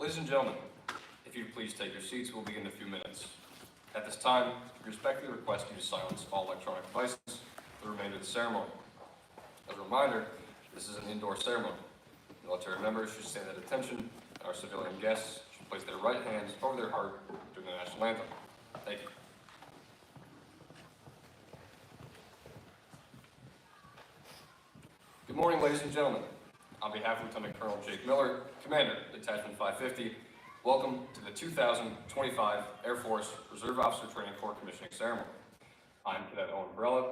Ladies and gentlemen, if you'd please take your seats, we'll begin in a few minutes. At this time, we respectfully request you to silence all electronic devices for the remainder of the ceremony. As a reminder, this is an indoor ceremony. Military members should stand at attention, and our civilian guests should place their right hands over their heart during the national anthem. Thank you. Good morning, ladies and gentlemen. On behalf of Lieutenant Colonel Jake Miller, Commander, Detachment 550, welcome to the 2025 Air Force Reserve Officer Training Corps Commissioning Ceremony. I'm Cadet Owen Barella,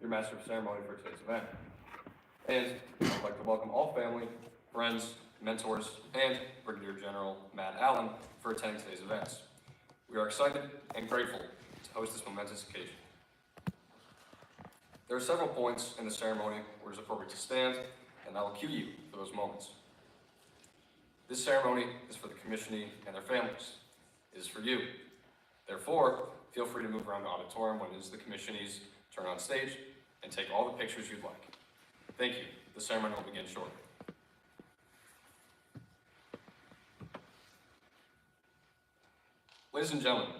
your Master of Ceremony for today's event. And I'd like to welcome all family, friends, mentors, and Brigadier General Matt Allen for attending today's events. We are excited and grateful to host this momentous occasion. There are several points in the ceremony where it is appropriate to stand, and I will cue you for those moments. This ceremony is for the commissionee and their families. It is for you. Therefore, feel free to move around the auditorium when it is the commissionee's turn on stage and take all the pictures you'd like. Thank you. The ceremony will begin shortly. Ladies and gentlemen,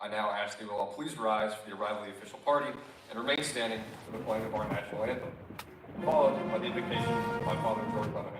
I now ask that you will all please rise for the arrival of the official party and remain standing for the playing of our national anthem, followed by the invocation by Father George Lenahan.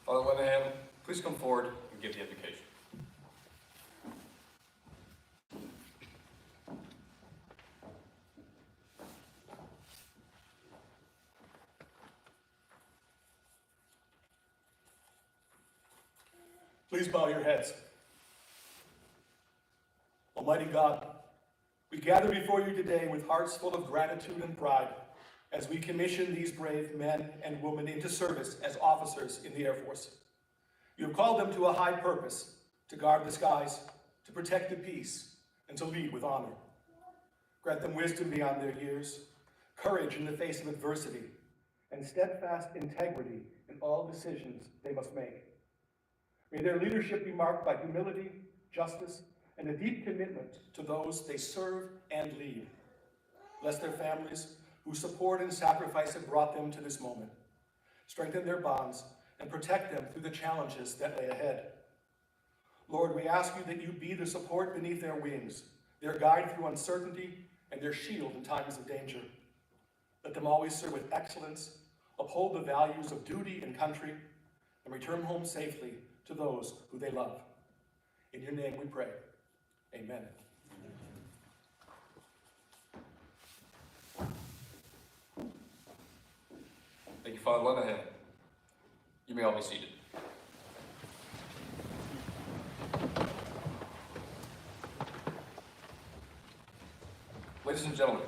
Father Lenahan, please come forward and give the invocation. Please bow your heads. Almighty God, we gather before you today with hearts full of gratitude and pride as we commission these brave men and women into service as officers in the Air Force. You have called them to a high purpose, to guard the skies, to protect the peace, and to lead with honor. Grant them wisdom beyond their years, courage in the face of adversity, and steadfast integrity in all decisions they must make. May their leadership be marked by humility, justice, and a deep commitment to those they serve and lead. Bless their families whose support and sacrifice have brought them to this moment. Strengthen their bonds and protect them through the challenges that lay ahead. Lord, we ask you that you be the support beneath their wings, their guide through uncertainty, and their shield in times of danger. Let them always serve with excellence, uphold the values of duty and country, and return home safely to those who they love. In your name we pray. Amen. Thank you, Father Lenahan. You may all be seated. Ladies and gentlemen,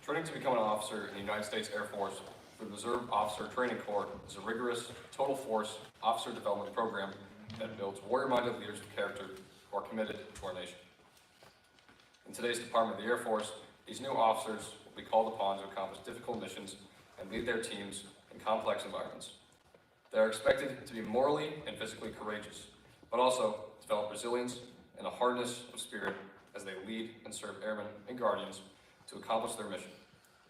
training to become an officer in the United States Air Force through the Reserve Officer Training Corps is a rigorous, total force officer development program that builds warrior-minded leaders of character who are committed to our nation. In today's Department of the Air Force, these new officers will be called upon to accomplish difficult missions and lead their teams in complex environments. They are expected to be morally and physically courageous, but also develop resilience and a hardness of spirit as they lead and serve airmen and guardians to accomplish their mission,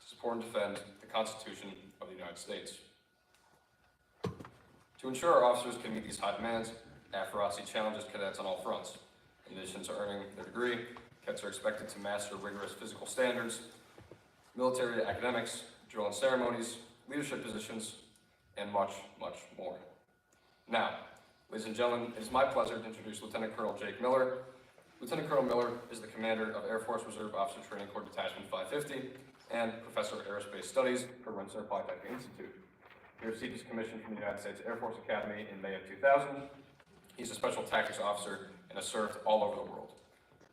to support and defend the Constitution of the United States. To ensure our officers can meet these high demands, AFROTC challenges cadets on all fronts. In addition to earning their degree, cadets are expected to master rigorous physical standards, military academics, drill and ceremonies, leadership positions, and much, much more. Now, ladies and gentlemen, it is my pleasure to introduce Lieutenant Colonel Jake Miller. Lieutenant Colonel Miller is the commander of Air Force Reserve Officer Training Corps Detachment 550 and professor of aerospace studies at Rensselaer Polytechnic Institute. He received his commission from the United States Air Force Academy in May of 2000. He's a special tactics officer and has served all over the world.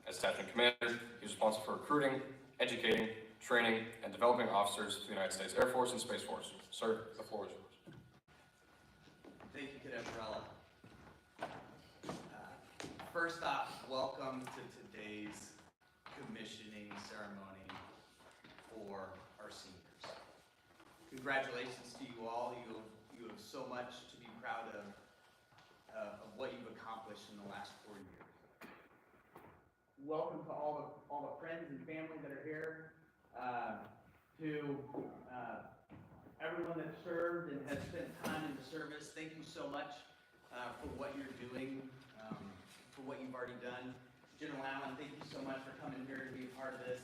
As detachment commander, he's responsible for recruiting, educating, training, and developing officers for the United States Air Force and Space Force. Sir, the floor is yours. Thank you, Cadet Varela. First off, welcome to today's commissioning ceremony for our seniors. Congratulations to you all. You have so much to be proud of what you've accomplished in the last 4 years. Welcome to all the friends and family that are here. To everyone that served and has spent time in the service, thank you so much for what you're doing, for what you've already done. General Allen, thank you so much for coming here to be a part of this.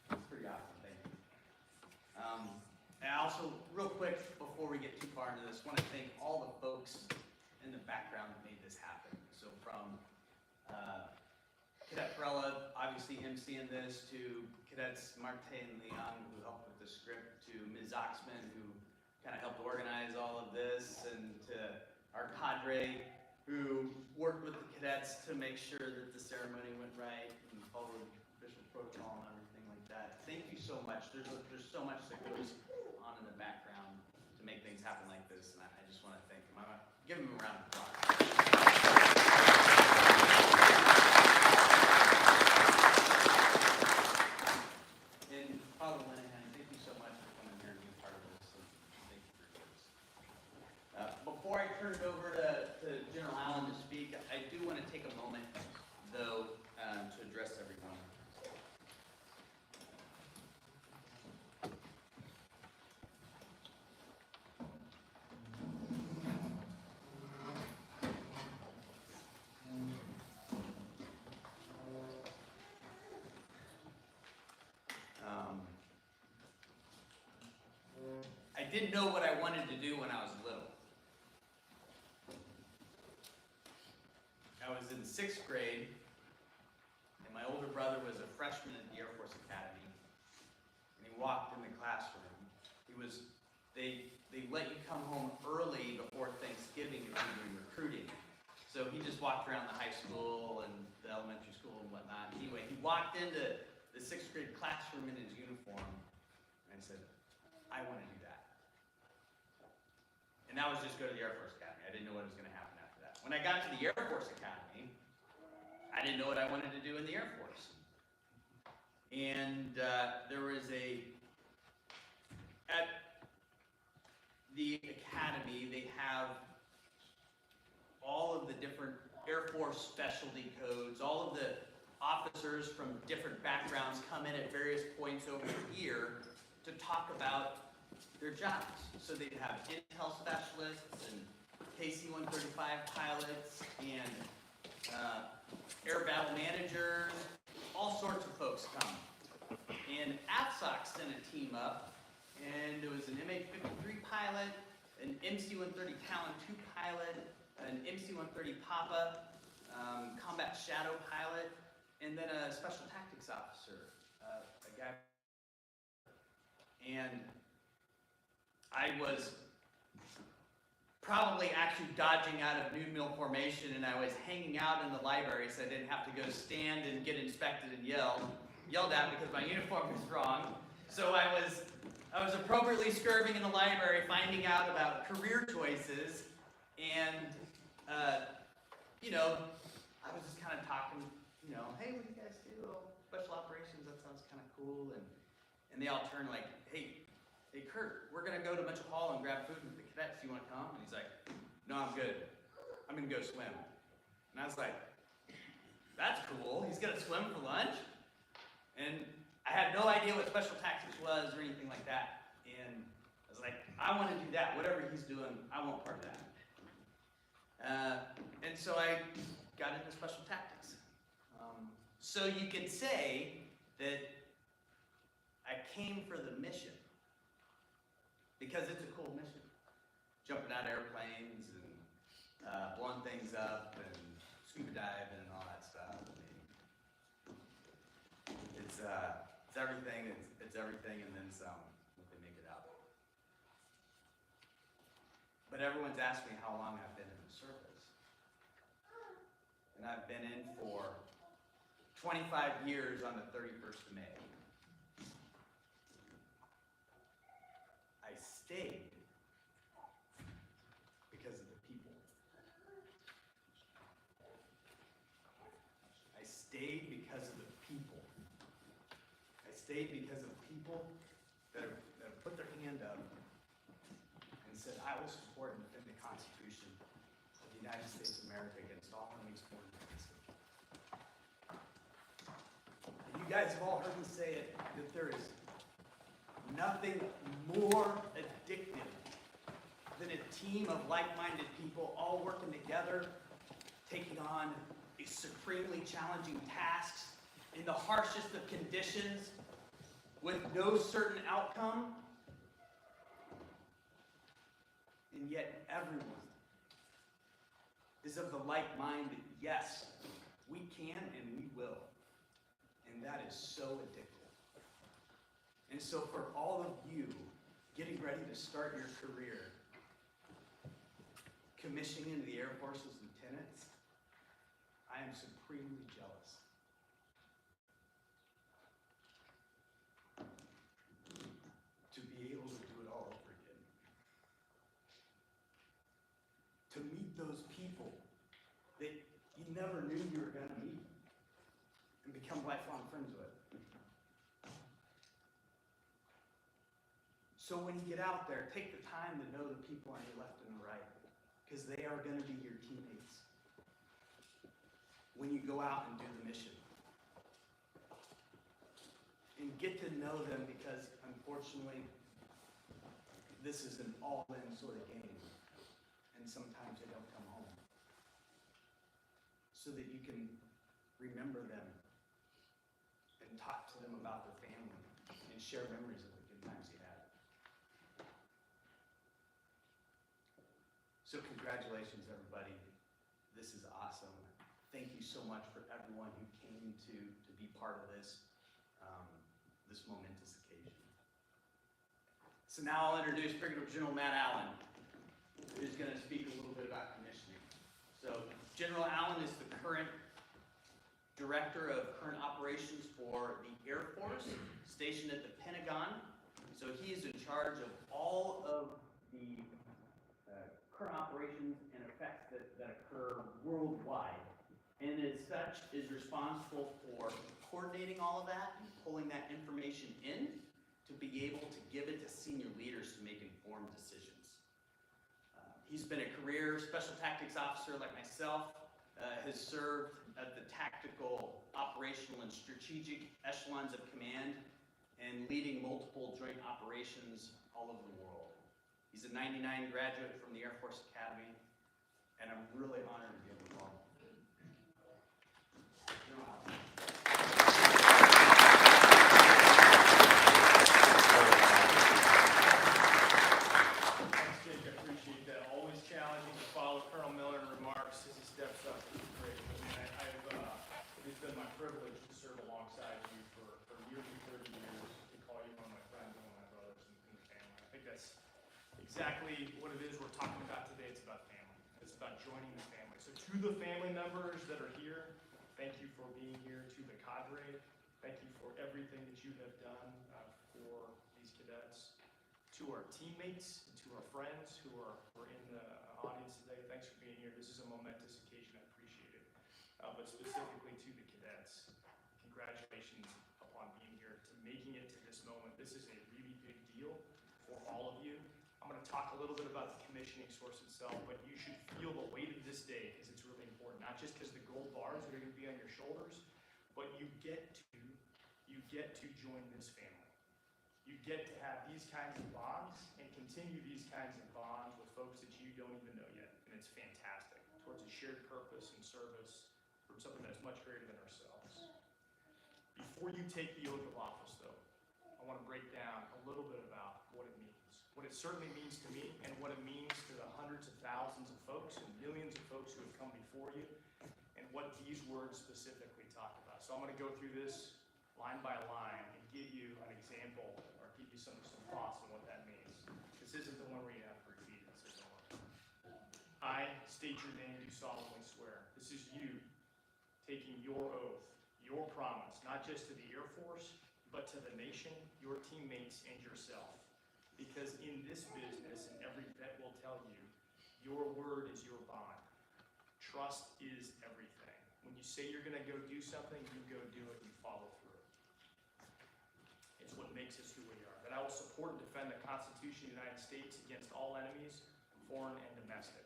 It's pretty awesome, thank you. And also, real quick, before we get too far into this, I want to thank all the folks in the background that made this happen. So from Cadet Varela, obviously emceeing this, to Cadets Marte and Leon, who helped with the script, to Ms. Oxman, who kind of helped organize all of this, and to our cadre, who worked with the cadets to make sure that the ceremony went right and followed official protocol and everything like that. Thank you so much. There's so much that goes on in the background to make things happen like this, and I just want to thank them. Give them a round of applause. And Father Linehan, thank you so much for coming here and being part of this. And thank you for yours. Before I turn it over to General Allen to speak, I do want to take a moment, though, to address everyone. I didn't know what I wanted to do when I was little. I was in 6th grade, and my older brother was a freshman at the Air Force Academy, and he walked in the classroom. They let you come home early before Thanksgiving if you were doing recruiting. So he just walked around the high school and the elementary school and whatnot. Anyway, he walked into the 6th grade classroom in his uniform, and I said, I want to do that. And that was just go to the Air Force Academy. I didn't know what was going to happen after that. When I got to the Air Force Academy, I didn't know what I wanted to do in the Air Force. And there was at the Academy, they have all of the different Air Force specialty codes, all of the officers from different backgrounds come in at various points over the year to talk about their jobs. So they'd have intel specialists and KC-135 pilots and air battle managers, all sorts of folks come. And AFSOC sent a team up, and there was an MH-53 pilot, an MC-130 Talon II pilot, an MC-130 Papa, combat shadow pilot, and then a special tactics officer, a guy. And I was probably actually dodging out of noon meal formation, and I was hanging out in the library so I didn't have to go stand and get inspected and yelled at because my uniform was wrong. So I was appropriately skirving in the library, finding out about career choices, and I was just kind of talking, hey, what do you guys do? Oh, special operations, that sounds kind of cool. And they all turned like, hey, hey Kurt, we're gonna go to Mitchell Hall and grab food with the cadets. You wanna come? And he's like, no, I'm good. I'm gonna go swim. And I was like, that's cool. He's gonna swim for lunch? And I had no idea what special tactics was or anything like that. And I was like, I want to do that. Whatever he's doing, I want part of that. And so I got into special tactics. So you can say that I came for the mission because it's a cool mission. Jumping out of airplanes and blowing things up and scuba diving and all that stuff. I mean, it's everything. It's everything and then some. If they make it out. But everyone's asked me how long I've been in the service, and I've been in for 25 years on the 31st of May. I stayed because of the people. I stayed because of the people. I stayed because of people that have put their hand up and said, I will support and defend the Constitution of the United States of America against all enemies, foreign and domestic. And you guys have all heard me say it, that there is nothing more addictive than a team of like-minded people all working together, taking on a supremely challenging tasks in the harshest of conditions with no certain outcome. And yet everyone is of the like mind that yes, we can and we will. And that is so addictive. And so for all of you getting ready to start your career, commissioning into the Air Force as lieutenants, I am supremely jealous. To be able to do it all over again. To meet those people that you never knew you were going to meet and become lifelong friends with. So when you get out there, take the time to know the people on your left and the right, because they are going to be your teammates when you go out and do the mission. And get to know them, because unfortunately, this is an all-in sort of game. And sometimes they don't come home. So that you can remember them and talk to them about their family and share memories of the good times you had. So congratulations, everybody. This is awesome. Thank you so much for everyone who came to be part of this, this momentous occasion. So now I'll introduce Brigadier General Matt Allen, who's going to speak a little bit about commissioning. So General Allen is the current Director of Current Operations for the Air Force, stationed at the Pentagon. So he is in charge of all of the current operations and effects that occur worldwide. And as such, is responsible for coordinating all of that and pulling that information in to be able to give it to senior leaders to make informed decisions. He's been a career special tactics officer like myself, has served at the tactical, operational, and strategic echelons of command, and leading multiple joint operations all over the world. He's a 99 graduate from the Air Force Academy, and I'm really honored to give him a call. Thanks, Jake. I appreciate that. Always challenging to follow Colonel Miller in remarks as he steps up. It's great. It's been my privilege to serve alongside you for nearly 30 years, to call you one of my friends and one of my brothers in the family. I think that's exactly what it is we're talking about today. It's about family. It's about joining the family. So to the family members that are here, thank you for being here. To the cadre, thank you for everything that you have done for these cadets. To our teammates and to our friends who are in the audience today, thanks for being here. This is a momentous occasion. I appreciate it. But specifically to the cadets, congratulations upon being here, to making it to this moment. This is a really big deal for to talk a little bit about the commissioning source itself, but you should feel the weight of this day because it's really important. Not just because the gold bars are going to be on your shoulders, but you get to join this family. You get to have these kinds of bonds and continue these kinds of bonds with folks that you don't even know yet, and it's fantastic towards a shared purpose and service for something that's much greater than ourselves. Before you take the oath of office, though, I want to break down a little bit about what it means. What it certainly means to me and what it means to the hundreds of thousands of folks and millions of folks who have come before you and what these words specifically talk about. So I'm going to go through this line by line and give you an example or give you some thoughts on what that means. This isn't the one where you have to repeat it, so don't worry. I state your name, do solemnly swear. This is you taking your oath, your promise, not just to the Air Force, but to the nation, your teammates, and yourself. Because in this business, and every vet will tell you, your word is your bond. Trust is everything. When you say you're going to go do something, you go do it, you follow through. It's what makes us who we are. That I will support and defend the Constitution of the United States against all enemies, foreign and domestic.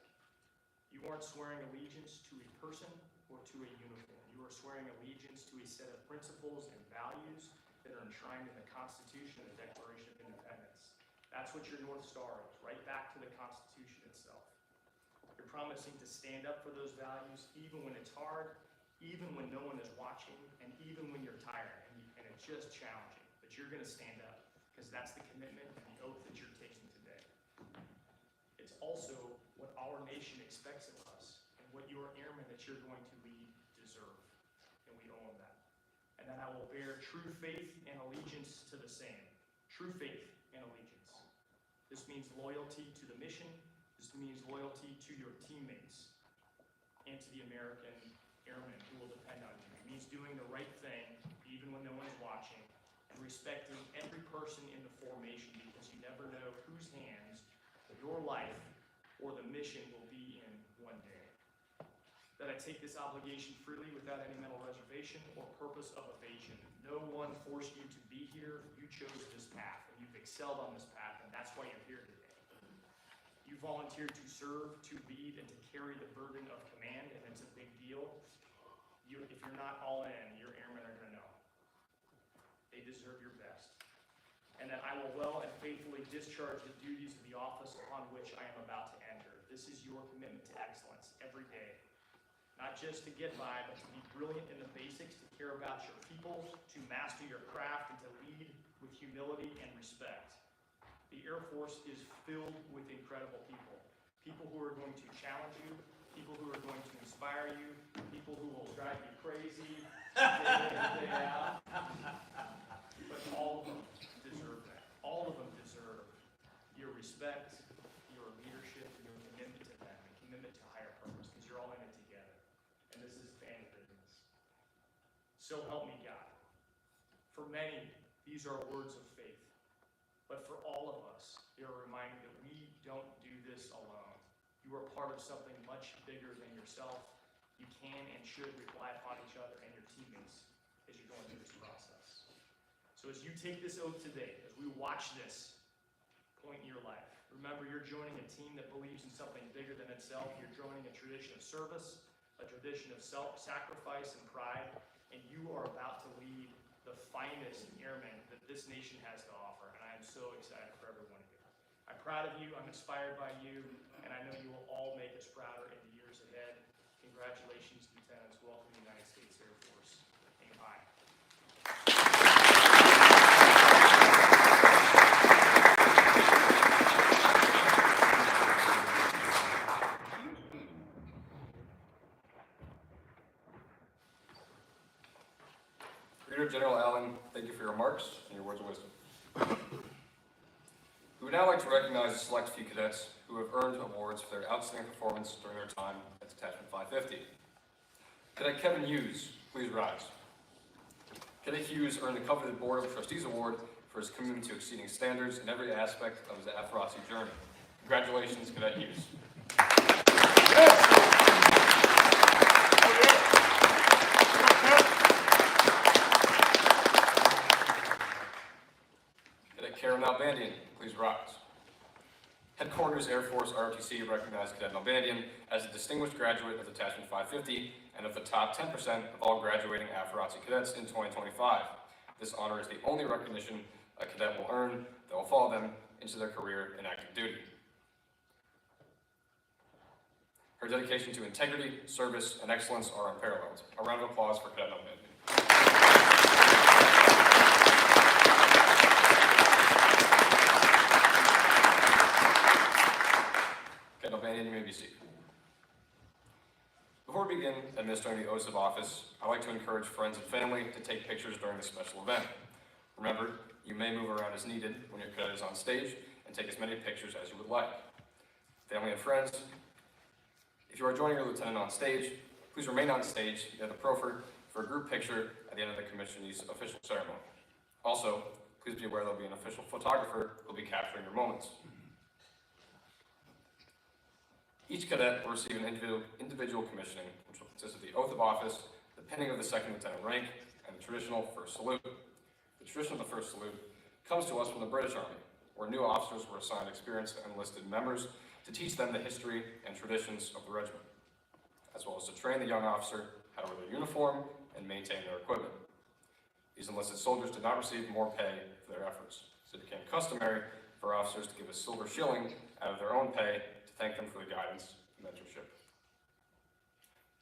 You aren't swearing allegiance to a person or to a uniform. You are swearing allegiance to a set of principles and values that are enshrined in the Constitution and the Declaration of Independence. That's what your North Star is, right back to the Constitution itself. You're promising to stand up for those values even when it's hard, even when no one is watching, and even when you're tired and it's just challenging. But you're going to stand up because that's the commitment and the oath that you're taking today. It's also what our nation expects of us and what your airmen that you're going to lead deserve. And we owe them that. And that I will bear true faith and allegiance to the same. True faith and allegiance. This means loyalty to the mission. This means loyalty to your teammates and to the American airmen who will depend on you. It means doing the right thing even when no one is watching and respecting every person in the formation because you never know whose hands your life or the mission will be in one day. That I take this obligation freely without any mental reservation or purpose of evasion. No one forced you to be here. You chose this path, and you've excelled on this path, and that's why you're here today. You volunteered to serve, to lead, and to carry the burden of command, and it's a big deal. If you're not all in, your airmen are going to know. They deserve your best. And that I will well and faithfully discharge the duties of the office upon which I am about to enter. This is your commitment to excellence every day. Not just to get by, but to be brilliant in the basics, to care about your people, to master your craft, and to lead with humility and respect. The Air Force is filled with incredible people. People who are going to challenge you, people who are going to inspire you, people who will drive you crazy day in and day out. But all of them deserve that. All of them deserve your respect, your leadership, and your commitment to them, and commitment to higher purpose, because you're all in it together. And this is family business. So help me God. For many, these are words of faith. But for all of us, they're a reminder that we don't do this alone. You are part of something much bigger than yourself. You can and should rely upon each other and your teammates as you're going through this process. So as you take this oath today, as we watch this point in your life, remember you're joining a team that believes in something bigger than itself. You're joining a tradition of service, a tradition of self-sacrifice and pride, and you are about to lead the finest airmen that this nation has to offer. And I am so excited for every one of you. I'm proud of you, I'm inspired by you, and I know you will all make us prouder in the years ahead. Congratulations, Lieutenants. Welcome to the United States Air Force. And goodbye. Brigadier General Allen, thank you for your remarks and your words of wisdom. We would now like to recognize a select few cadets who have earned awards for their outstanding performance during their time at Detachment 550. Cadet Kevin Hughes, please rise. Cadet Hughes earned the coveted Board of Trustees Award for his commitment to exceeding standards in every aspect of his AFROSI journey. Congratulations, Cadet Hughes. Cadet Karen Albandian, please rise. Head Headquarters Air Force ROTC recognized Cadet Nalbandian as a distinguished graduate of Detachment 550 and of the top 10% of all graduating AFROTC cadets in 2025. This honor is the only recognition a cadet will earn that will follow them into their career in active duty. Her dedication to integrity, service, and excellence are unparalleled. A round of applause for Cadet Nalbandian. Cadet Nalbandian, you may be seated. Before we begin administering the oaths of office, I'd like to encourage friends and family to take pictures during this special event. Remember, you may move around as needed when your cadet is on stage and take as many pictures as you would like. Family and friends, if you are joining your lieutenant on stage, please remain on stage near the proffer for a group picture at the end of the commissionee's official ceremony. Also, please be aware there will be an official photographer who will be capturing your moments. Each cadet will receive an individual commissioning, which will consist of the oath of office, the pinning of the second lieutenant rank, and the traditional first salute. The tradition of the first salute comes to us from the British Army, where new officers were assigned experienced and enlisted members to teach them the history and traditions of the regiment, as well as to train the young officer how to wear their uniform and maintain their equipment. These enlisted soldiers did not receive more pay for their efforts, so it became customary for officers to give a silver shilling out of their own pay to thank them for the guidance and mentorship.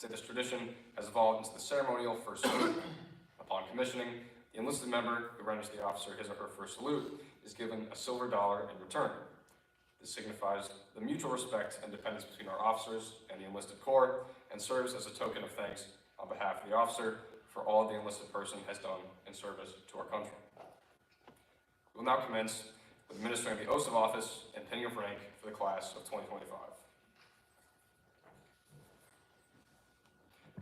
This tradition has evolved into the ceremonial first salute. Upon commissioning, the enlisted member who renders the officer his or her first salute is given a silver dollar in return. This signifies the mutual respect and dependence between our officers and the enlisted corps and serves as a token of thanks on behalf of the officer for all the enlisted person has done in service to our country. We will now commence with administering the oaths of office and pinning of rank for the class of 2025.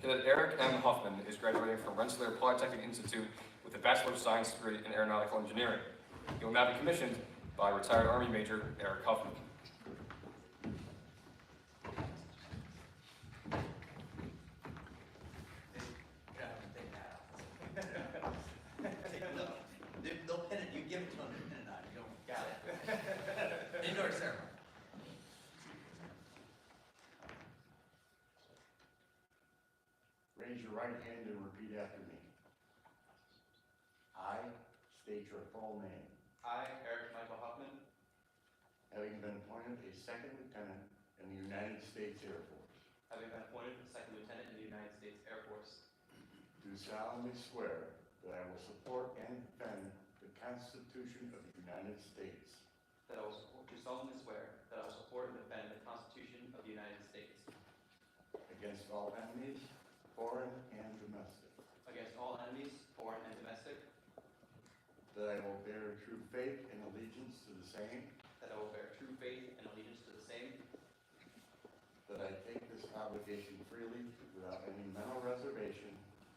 Cadet Eric M. Huffman is graduating from Rensselaer Polytechnic Institute with a Bachelor of Science degree in Aeronautical Engineering. He will now be commissioned by retired Army Major Eric Huffman. They'll pin it, you give it to them, and you don't got it. Indoor ceremony. Raise your right hand and repeat after me. I state your full name. I, Eric Michael Huffman, Having been appointed a second lieutenant in the United States Air Force, having been appointed a second lieutenant in the United States Air Force, do solemnly swear that I will support and defend the Constitution of the United States that I will do solemnly swear that I will support and defend the Constitution of the United States against all enemies, foreign and domestic, against all enemies, foreign and domestic, that I will bear true faith and allegiance to the same, that I will bear true faith and allegiance to the same, that I take this obligation freely without any mental reservation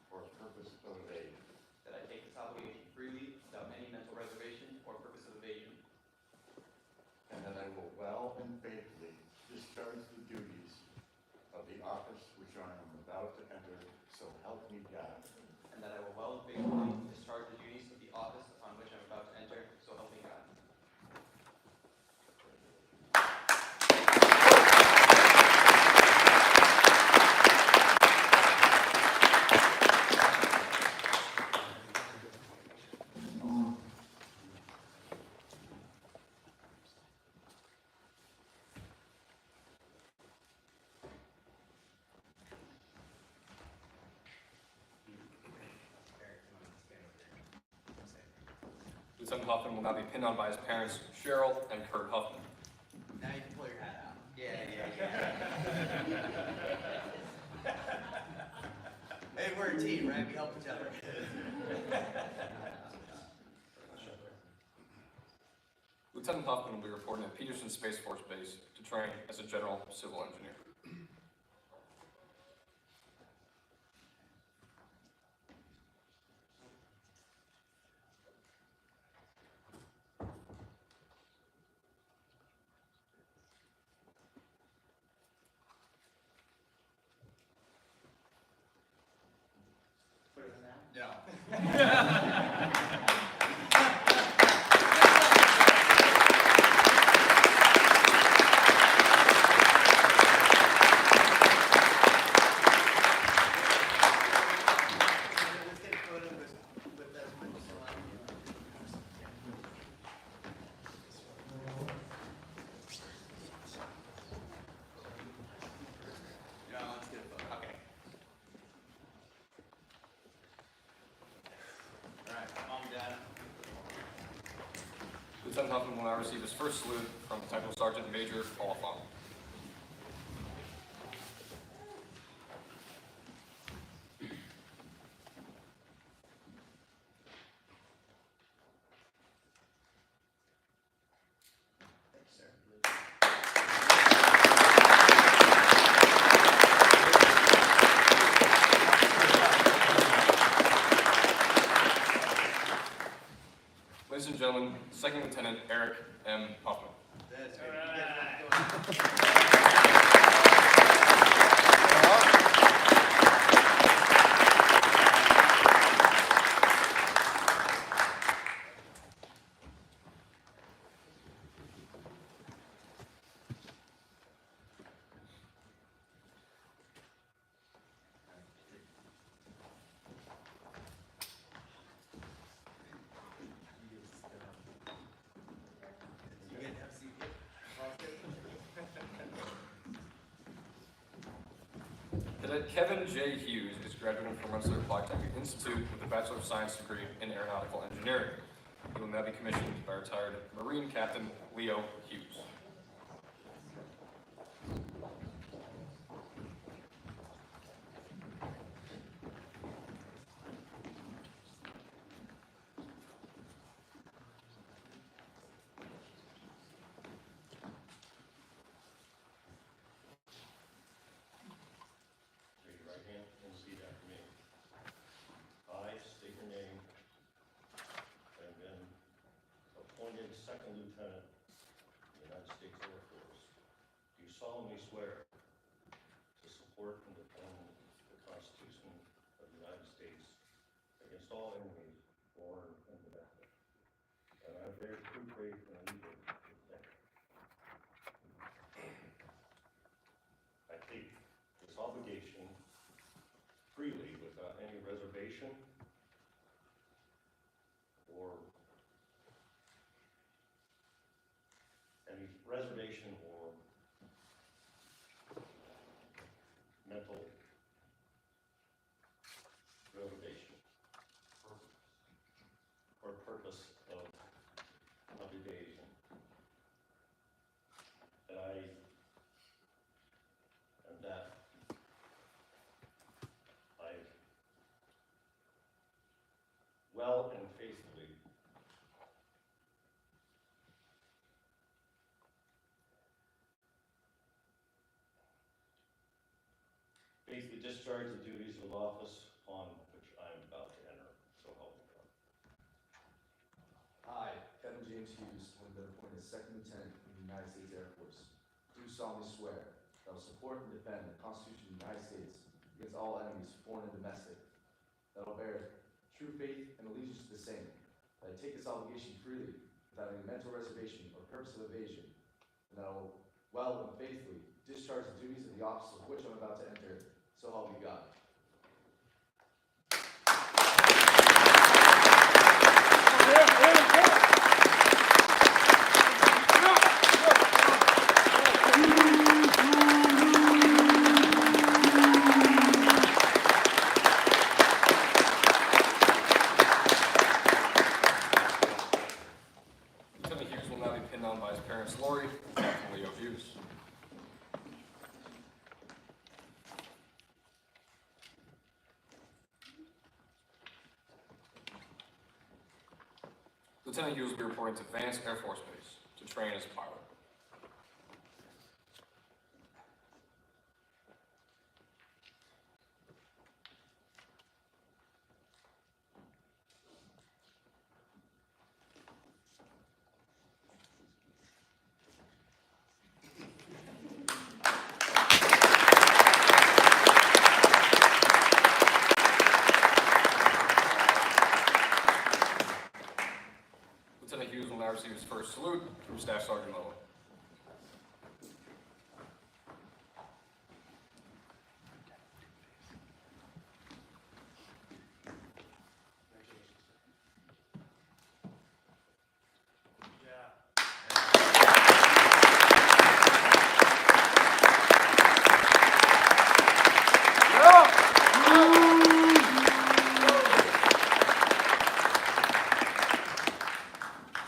or purpose of evasion, that I take this obligation freely without any mental reservation or purpose of evasion, and that I will well and faithfully discharge the duties of the office which I am about to enter, so help me God. and that I will well and faithfully discharge the duties of the office upon which I am about to enter, so help me God. Lieutenant Huffman will now be pinned on by his parents, Cheryl and Kurt Huffman. Now you can pull your hat out. Yeah. Hey, we're a team, right? We help each other. Lieutenant Huffman will be reporting at Peterson Space Force Base to train as a general civil engineer. No. Lieutenant Huffman will now receive his first salute from Detective Sergeant Major Oliphant. Thanks, sir. Ladies and gentlemen, Second Lieutenant Eric M. Huffman. That's All right. You good? Have a seat. Cadet Kevin J. Hughes is graduating from Rensselaer Polytechnic Institute with a Bachelor of Science degree in Aeronautical Engineering. He will now be commissioned by retired Marine Captain Leo Hughes. Raise your right hand and repeat after me. I state your name. Have been appointed second lieutenant in the United States Air Force. Do solemnly swear to support and defend the Constitution of the United States against all enemies, foreign and domestic. And I bear true faith and allegiance to the same. I take this obligation freely without any reservation or mental reservation or purpose of evasion. And that I well and faithfully discharge the duties of office upon which I am about to enter. So help me God. I, Kevin James Hughes, have been appointed Second Lieutenant in the United States Air Force. Do solemnly swear that I will support and defend the Constitution of the United States against all enemies, foreign and domestic. That I will bear true faith and allegiance to the same. That I take this obligation freely, without any mental reservation or purpose of evasion. And that I will well and faithfully discharge the duties of the office of which I am about to enter. So help me God. Lieutenant Hughes will now be pinned on by his parents, Lori and Captain Leo Hughes. Lieutenant Hughes will be reporting to Vance Air Force Base to train as a pilot. Lieutenant Hughes will now receive his first salute from Staff Sergeant Lowe. Yeah.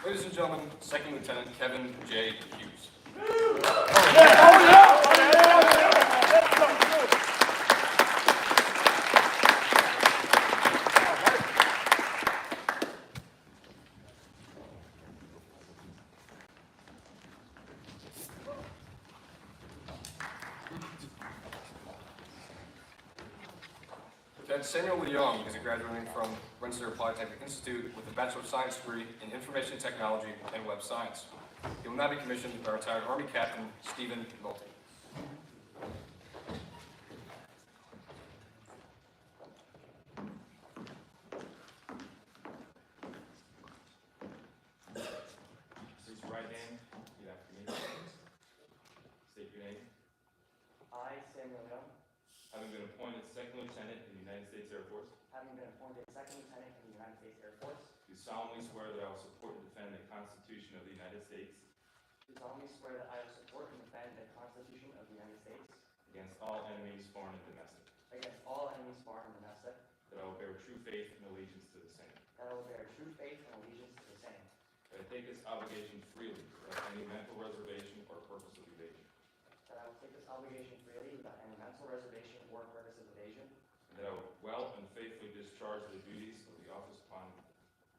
Ladies and gentlemen, Second J. Hughes. Lieutenant Samuel Leung is graduating from Rensselaer Polytechnic Institute with a Bachelor of Science degree in Information Technology and Web Science. He will now be commissioned by retired Army Captain Stephen Milton. Raise your right hand, repeat after me. State your name. I, Samuel Young, Having been appointed second lieutenant in the United States Air Force, having been appointed second lieutenant in the United States Air Force, do solemnly swear that I will support and defend the Constitution of the United States do solemnly swear that I will support and defend the Constitution of the United States against all enemies, foreign and domestic, against all enemies, foreign and domestic, that I will bear true faith and allegiance to the same, that I will bear true faith and allegiance to the same, that I take this obligation freely without any mental reservation or purpose of evasion, that I will take this obligation freely without any mental reservation or purpose of evasion, and that I will well and faithfully discharge the duties of the office upon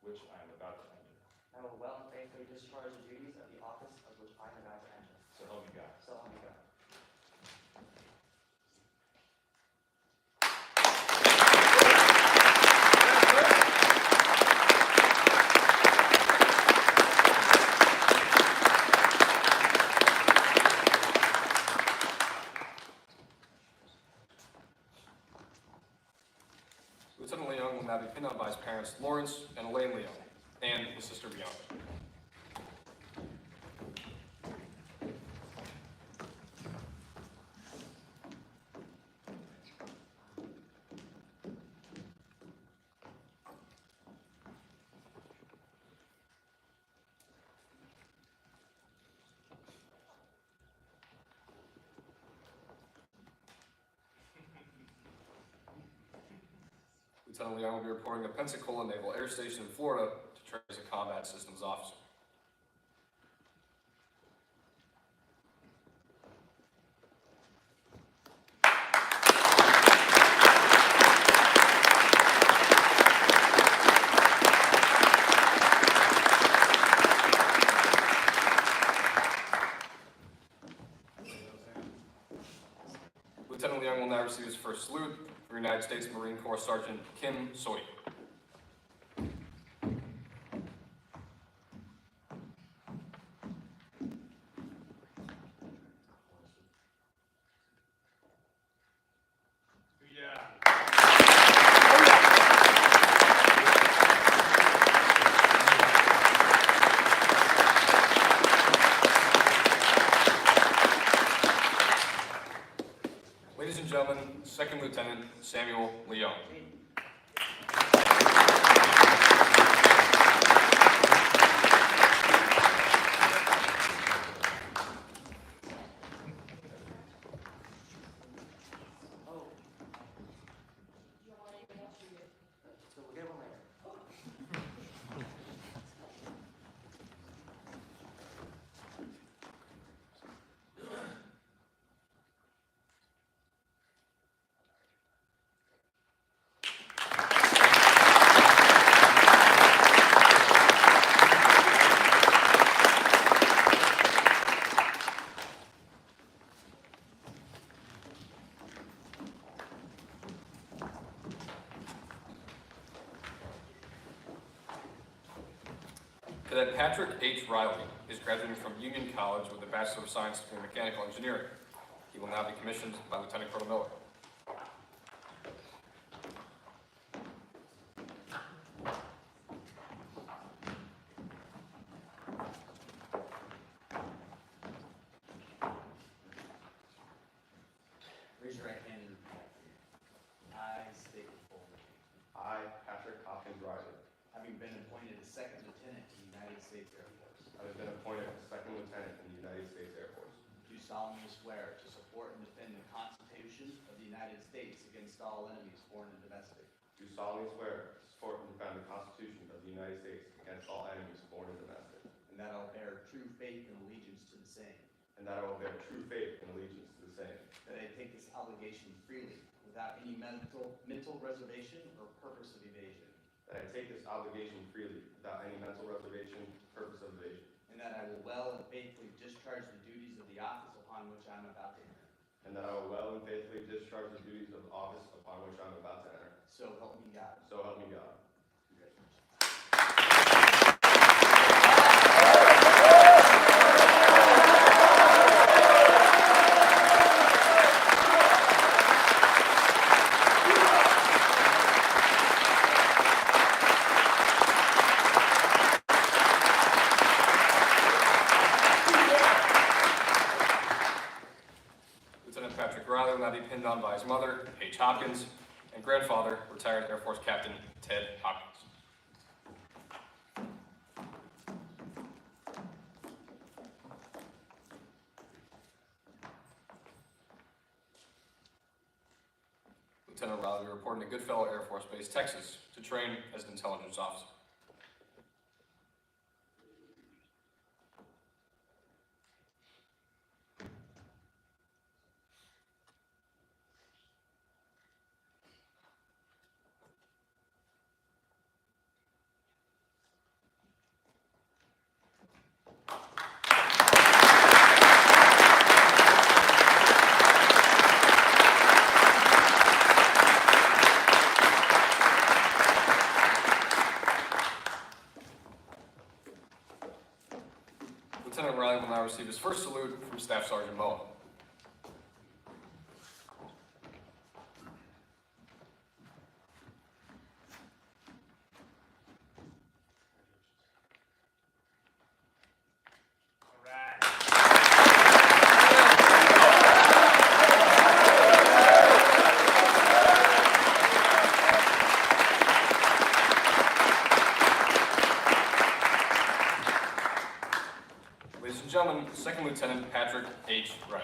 which I am about to enter. and I will well and faithfully discharge the duties of the office of which I am about to enter. So help me God. So help me God. Lieutenant Leung will now be pinned on by his parents, Lawrence and Elaine Leung, and his sister Bianca. Lieutenant Leung will be reporting to Pensacola Naval Air Station in Florida to train as a combat systems officer. Lieutenant Leung will now receive his first salute from United States Marine Corps Sergeant Kim Soy. Yeah. Ladies and gentlemen, Second Lieutenant Samuel Leung. Oh. So we'll get one later. Cadet Patrick H. Riley is graduating from Union College with a Bachelor of Science in Mechanical Engineering. He will now be commissioned by Lieutenant Colonel Miller. Raise your right hand and repeat after me. I state your full name. I, Patrick Hopkins Riley, Having been appointed as second lieutenant in the United States Air Force, having been appointed second lieutenant in the United States Air Force, do solemnly swear to support and defend the Constitution of the United States against all enemies, foreign and domestic, do solemnly swear to support and defend the Constitution of the United States against all enemies, foreign and domestic, that and that I will bear true faith and allegiance to the same, and that I will bear true faith and allegiance to the same, that I take this obligation freely without any mental reservation or purpose of evasion, that I take this obligation freely without any mental reservation, purpose of evasion, and that I will well and faithfully discharge the duties of the office upon which I am about to enter. and that I will well and faithfully discharge the duties of the office upon which I am about to enter. So help me God. So help me God. Lieutenant Patrick Riley will now be pinned on by his mother, Paige Hopkins, and grandfather, retired Air Force Captain Ted Hopkins. Lieutenant Riley will be reporting to Goodfellow Air Force Base, Texas, to train as an intelligence officer. Lieutenant Riley will now receive his first salute from Staff Sergeant Moa. All right. Ladies and gentlemen, Second Lieutenant Patrick H. Riley.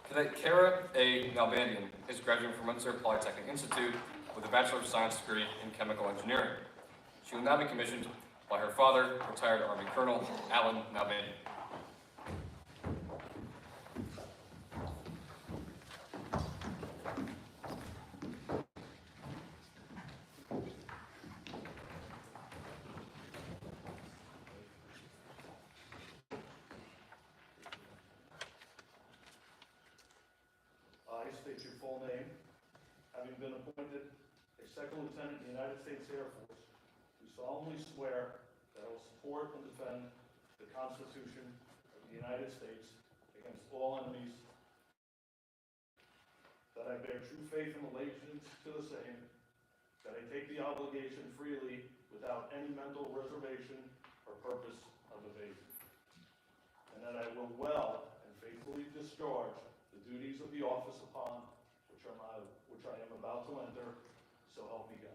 Cadet Kara A. Nalbandian is graduating from Munster Polytechnic Institute with a Bachelor of Science degree in Chemical Engineering. She will now be commissioned by her father, retired Army Colonel Alan Nalbandian. I state your full name, having been appointed a second lieutenant in the United States Air Force, do solemnly swear that I will support and defend the Constitution of the United States against all enemies, that I bear true faith and allegiance to the same, that I take the obligation freely without any mental reservation or purpose of evasion, and that I will well and faithfully discharge the duties of the office upon which I am about to enter, so help me God.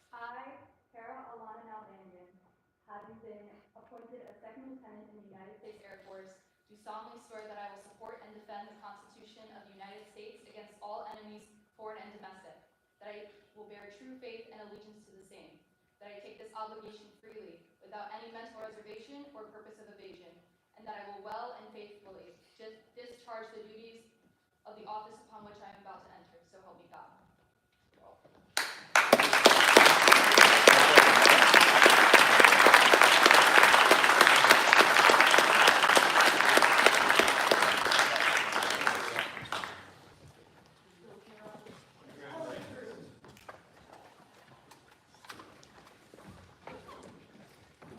I, Kara Alana Nalbandian, having been appointed a second lieutenant in the United States Air Force, do solemnly swear that I will support and defend the Constitution of the United States against all enemies, foreign and domestic, that I will bear true faith and allegiance to the same, that I take this obligation freely, without any mental reservation or purpose of evasion, and that I will well and faithfully discharge the duties of the office upon which I am about to enter, so help me God.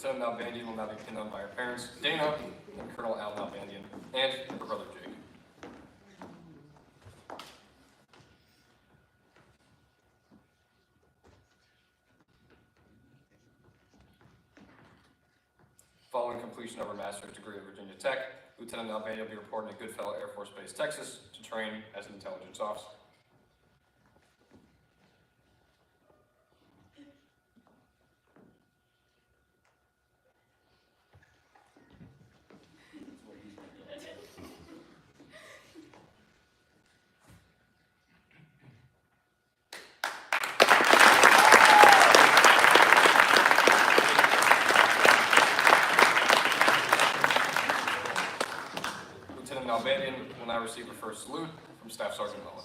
Lieutenant Nalbandian will now be pinned on by her parents, Dana and Colonel Al Nalbandian, and her brother Jake. Following completion of her master's degree at Virginia Tech, Lieutenant Nalbandian will be reporting to Goodfellow Air Force Base, Texas, to train as an intelligence officer. Lieutenant Nalbandian will now receive her first salute from Staff Sergeant Mullen.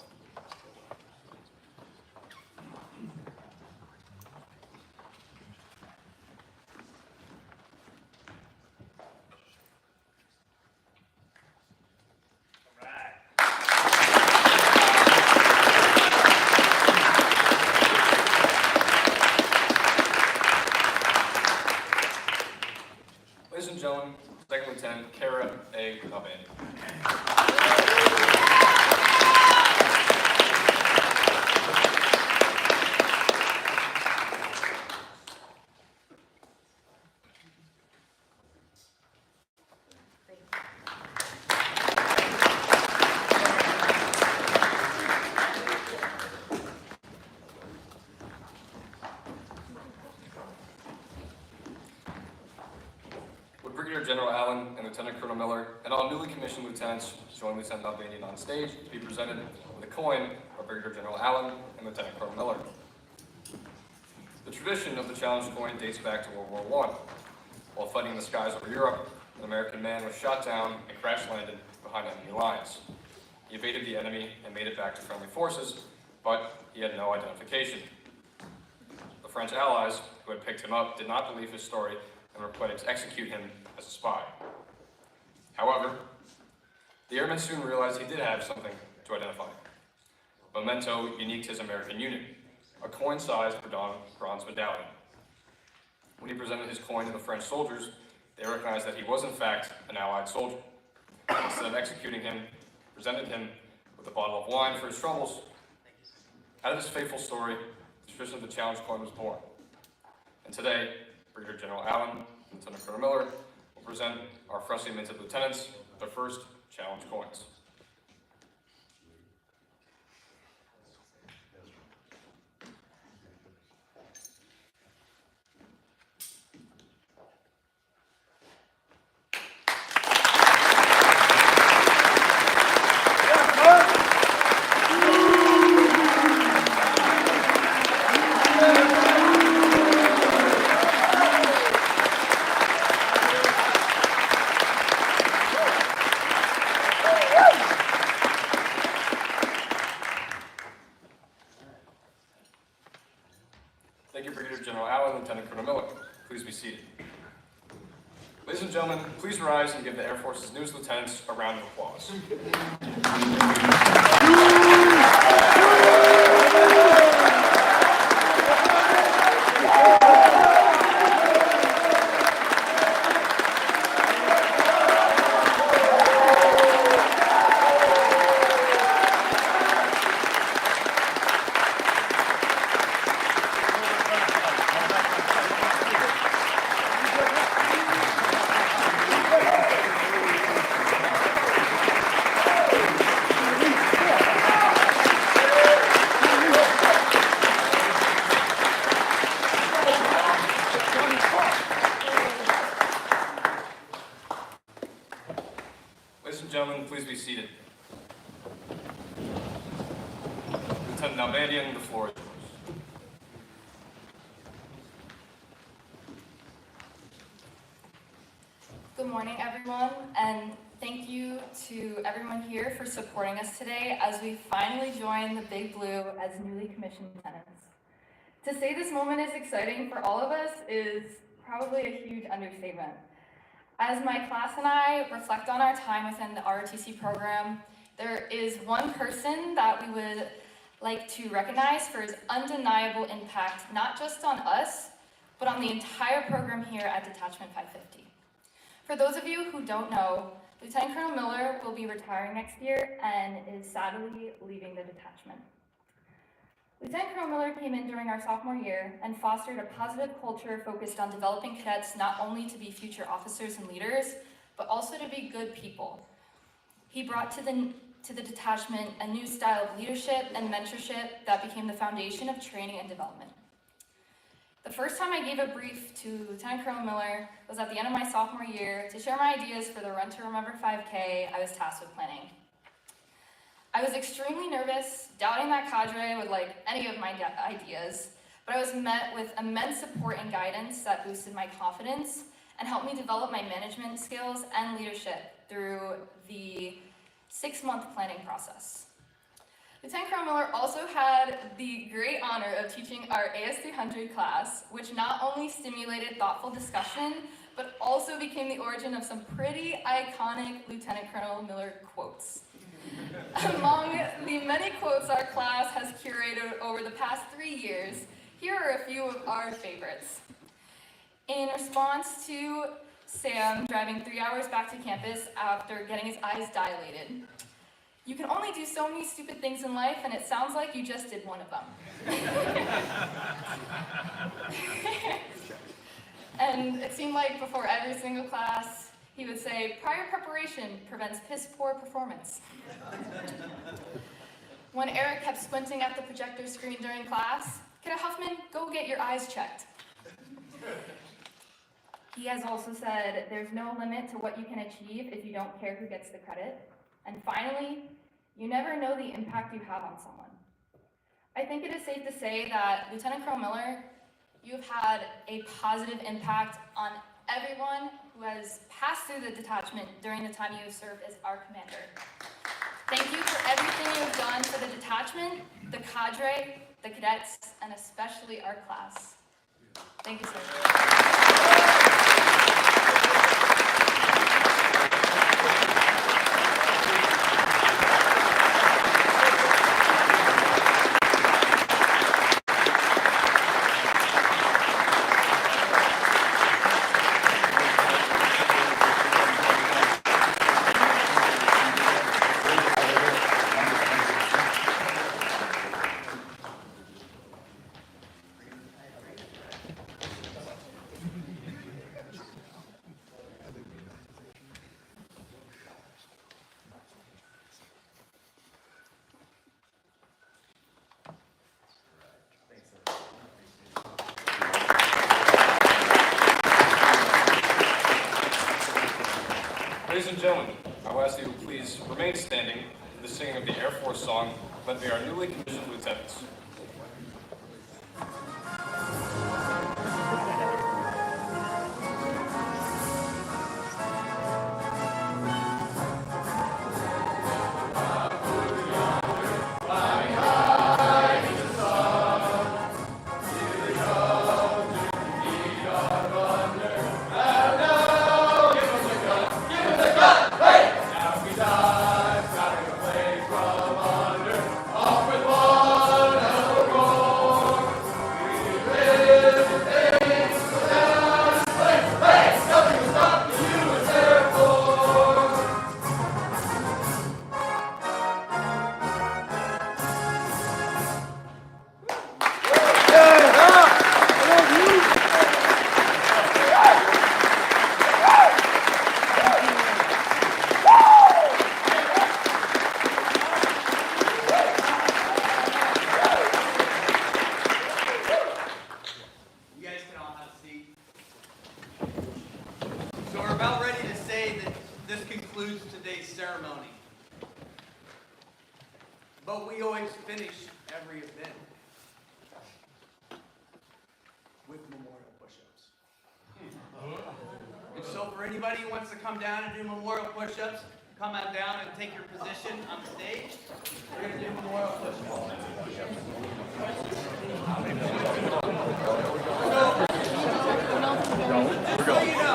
Ladies and gentlemen, Second Lieutenant Kara A. Nalbandian. Would Brigadier General Allen and Lieutenant Colonel Miller and all newly commissioned lieutenants join Lieutenant Nalbandian on stage to be presented with a coin by Brigadier General Allen and Lieutenant Colonel Miller. The tradition of the challenge coin dates back to World War I. While fighting in the skies over Europe, an American man was shot down and crash-landed behind enemy lines. He evaded the enemy and made it back to friendly forces, but he had no identification. The French allies, who had picked him up, did not believe his story and were planning to execute him as a spy. However, the airmen soon realized he did have something to identify. A memento unique to his American unit, a coin-sized bronze medallion. When he presented his coin to the French soldiers, they recognized that he was in fact an Allied soldier. Instead of executing him, presented him with a bottle of wine for his troubles. Out of this fateful story, the tradition of the challenge coin was born. And today, Brigadier General Allen and Lieutenant Colonel Miller will present our freshly minted lieutenants with their first challenge coins. Thank you, Brigadier General Allen, Lieutenant Colonel Miller. Please be seated. Ladies and gentlemen, please rise and give the Air Force's newest lieutenants a round of applause. Ladies and gentlemen, please be seated. Lieutenant Nalbandian, the floor is yours. Good morning, everyone, and thank you to everyone here for supporting us today as we finally join the Big Blue as newly commissioned lieutenants. To say this moment is exciting for all of us is probably a huge understatement. As my class and I reflect on our time within the ROTC program, there is one person that we would like to recognize for his undeniable impact, not just on us, but on the entire program here at Detachment 550. For those of you who don't know, Lieutenant Colonel Miller will be retiring next year and is sadly leaving the detachment. Lieutenant Colonel Miller came in during our sophomore year and fostered a positive culture focused on developing cadets not only to be future officers and leaders, but also to be good people. He brought to the detachment a new style of leadership and mentorship that became the foundation of training and development. The first time I gave a brief to Lieutenant Colonel Miller was at the end of my sophomore year to share my ideas for the Run to Remember 5K I was tasked with planning. I was extremely nervous, doubting that cadre would like any of my ideas, but I was met with immense support and guidance that boosted my confidence and helped me develop my management skills and leadership through the 6-month planning process. Lieutenant Colonel Miller also had the great honor of teaching our AS300 class, which not only stimulated thoughtful discussion, but also became the origin of some pretty iconic Lieutenant Colonel Miller quotes. Among the many quotes our class has curated over the past 3 years, here are a few of our favorites. In response to Sam driving 3 hours back to campus after getting his eyes dilated, "You can only do so many stupid things in life, and it sounds like you just did one of them." And it seemed like before every single class, he would say, "Prior preparation prevents piss-poor performance." When Eric kept squinting at the projector screen during class, "Cadet Huffman, go get your eyes checked." He has also said, "There's no limit to what you can achieve if you don't care who gets the credit." And finally, "You never know the impact you have on someone." I think it is safe to say that Lieutenant Colonel Miller, you've had a positive impact on everyone who has passed through the detachment during the time you have served as our commander. Thank you for everything you have done for the detachment, the cadre, the cadets, and especially our class. Thank you, sir. Ladies and gentlemen, I will ask that you please remain standing for the singing of the Air Force song led by our newly commissioned lieutenants. But we always finish every event with memorial push-ups. And so for anybody who wants to come down and do memorial push-ups, come on down and take your position on the stage. We're going to do memorial push-ups. So you know.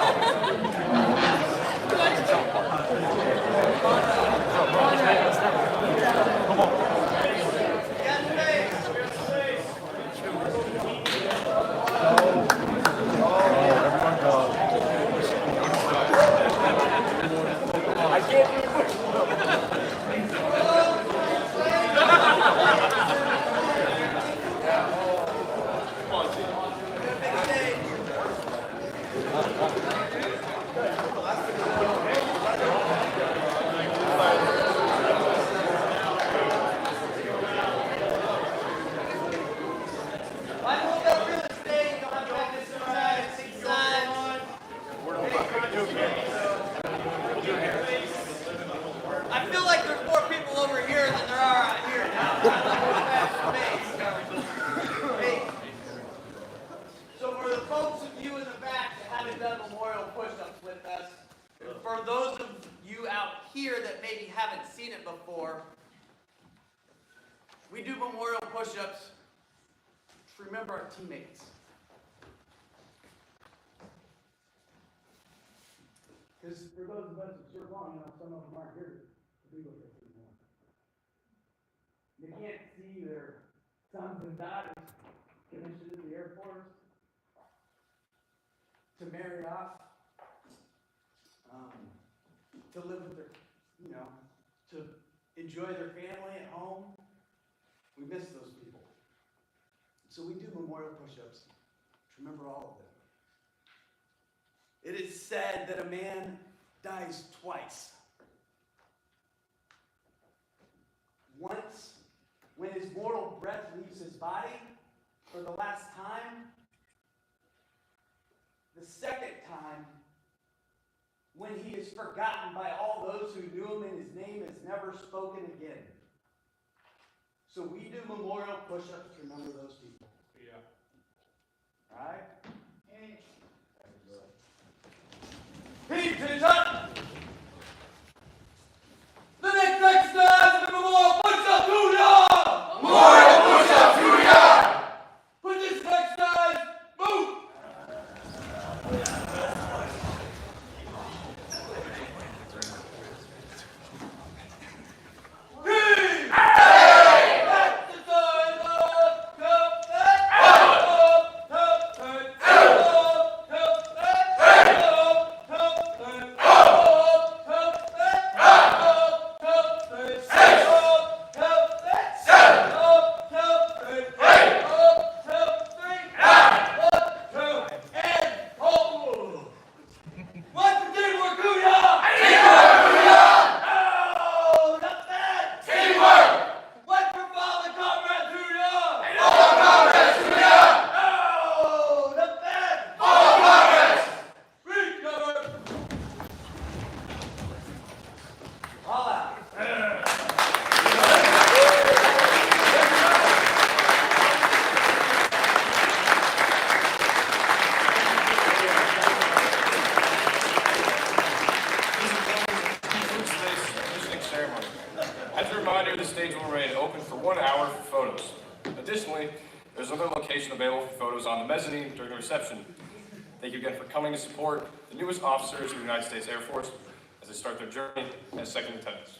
it before, we do memorial push-ups to remember our teammates. Because for those of us that serve on, some of them aren't here to be with us anymore. They can't see their sons and daughters commissioned in the Air Force, to marry off, to live with their, to enjoy their family at home. We miss those people. So we do memorial push-ups to remember all of them. It is said that a man dies twice. Once, when his mortal breath leaves his body for the last time. The second time, when he is forgotten by all those who knew him and his name is never spoken again. So we do memorial push-ups to remember those people. Yeah. All right? Heat to the top! The next exercise is the memorial push-up to ya! Memorial push-up to ya! For this exercise, move! As a reminder, the stage will remain open for 1 hour for photos. Additionally, there's another location available for photos on the mezzanine during the reception. Thank you again for coming to support the newest officers of the United States Air Force as they start their journey as second lieutenants.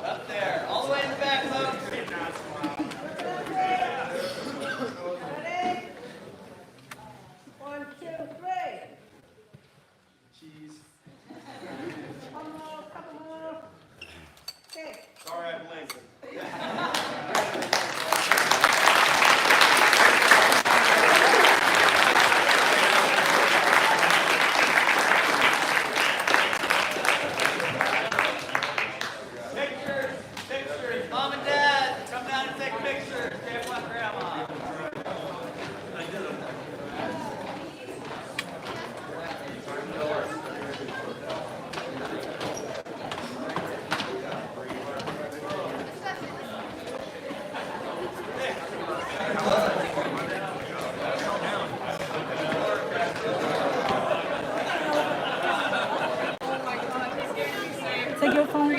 Up there, all the way in the back, folks. Ready? 1, 2, 3. Cheese. One more, couple more. Okay. Sorry I blinked. Pictures. Mom and Dad, come down and take pictures. Grandpa and Grandma. Take your phone.